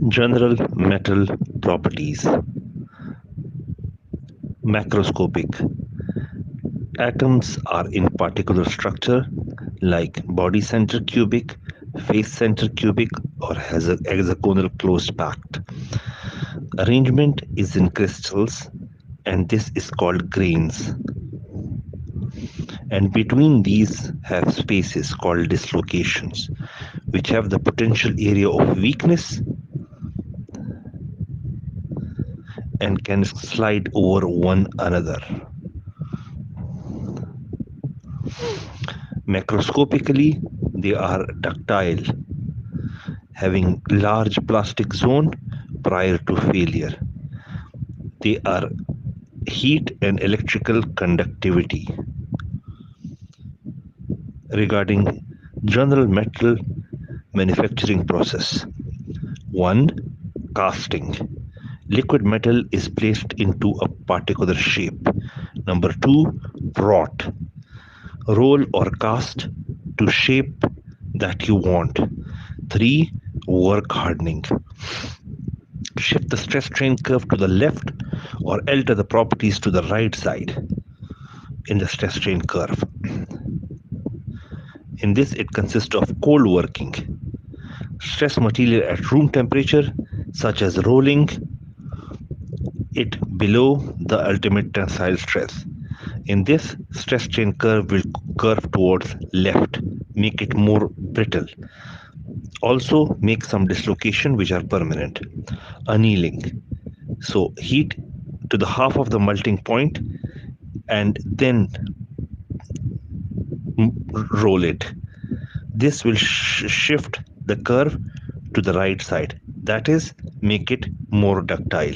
General metal properties. Macroscopic. Atoms are in particular structure like body center cubic, face center cubic, or has a hexagonal closed pact. Arrangement is in crystals, and this is called grains. And between these have spaces called dislocations, which have the potential area of weakness and can slide over one another. Macroscopically, they are ductile, having large plastic zone prior to failure. They are heat and electrical conductivity. Regarding general metal manufacturing process. 1. Casting. Liquid metal is placed into a particular shape. Number 2. Wrought. Roll or cast to shape that you want. 3. Work hardening. Shift the stress strain curve to the left or alter the properties to the right side in the stress strain curve. In this, it consists of cold working. Stress material at room temperature, such as rolling it below the ultimate tensile stress. In this, stress strain curve will curve towards left, make it more brittle. Also make some dislocation which are permanent. Annealing. So heat to the half of the melting point and then roll it. This will shift the curve to the right side. That is, make it more ductile.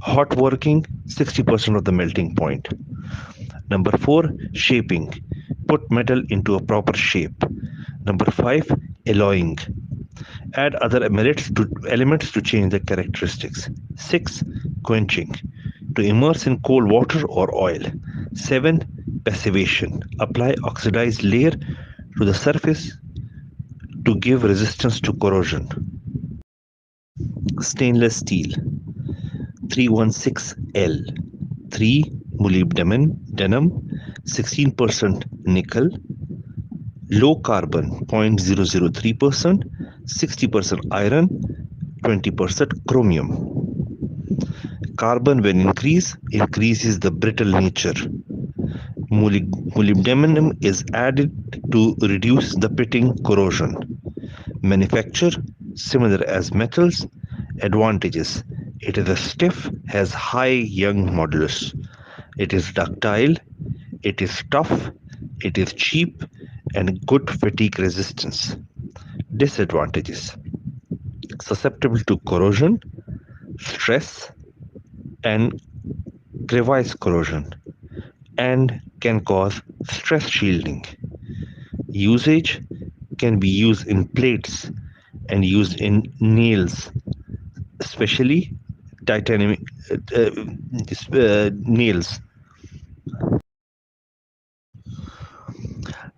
Hot working, 60% of the melting point. Number 4, shaping. Put metal into a proper shape. Number 5, alloying. Add other elements to change the characteristics. 6, quenching. To immerse in cold water or oil. 7, passivation. Apply oxidized layer to the surface to give resistance to corrosion. Stainless steel. 316L. 3 molybdenum, 16% nickel, low carbon 0.003%, 60% iron, 20% chromium. Carbon when increases the brittle nature. Molybdenum is added to reduce the pitting corrosion. Manufacture similar as metals. Advantages: it is stiff, has high Young modulus. It is ductile, it is tough, it is cheap, and good fatigue resistance. Disadvantages: susceptible to corrosion, stress, and crevice corrosion, and can cause stress shielding. Usage: can be used in plates and used in nails, especially titanium nails.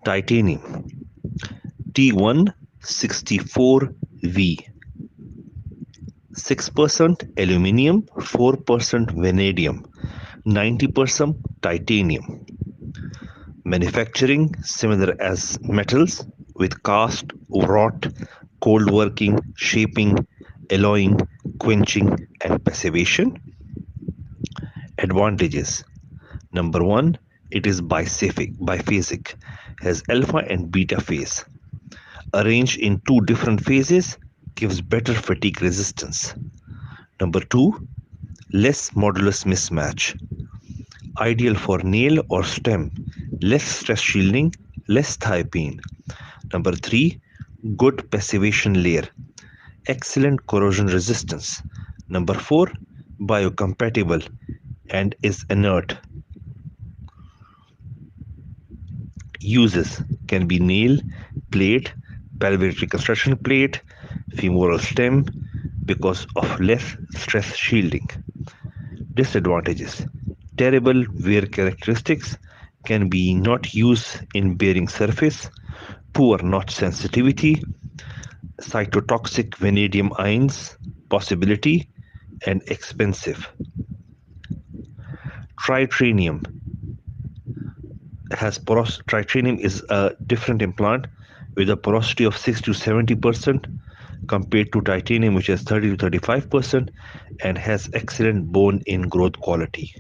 Titanium T164V, 6% aluminium, 4% vanadium, 90% titanium. Manufacturing similar as metals with cast, wrought, cold working, shaping, alloying, quenching, and passivation. Advantages: number 1, it is biphasic, has alpha and beta phase. Arranged in 2 different phases gives better fatigue resistance. Number 2, less modulus mismatch. Ideal for nail or stem, less stress shielding, less thigh pain. Number 3, good passivation layer, excellent corrosion resistance. Number 4, biocompatible and is inert. Uses: can be nail, plate, pelvic reconstruction plate, femoral stem because of less stress shielding. Disadvantages: terrible wear characteristics, can be not used in bearing surface, poor notch sensitivity, cytotoxic vanadium ions, possibility, and expensive. Tritanium Tritanium is a different implant with a porosity of 6 to 70% compared to titanium, which has 30 to 35%, and has excellent bone in growth quality.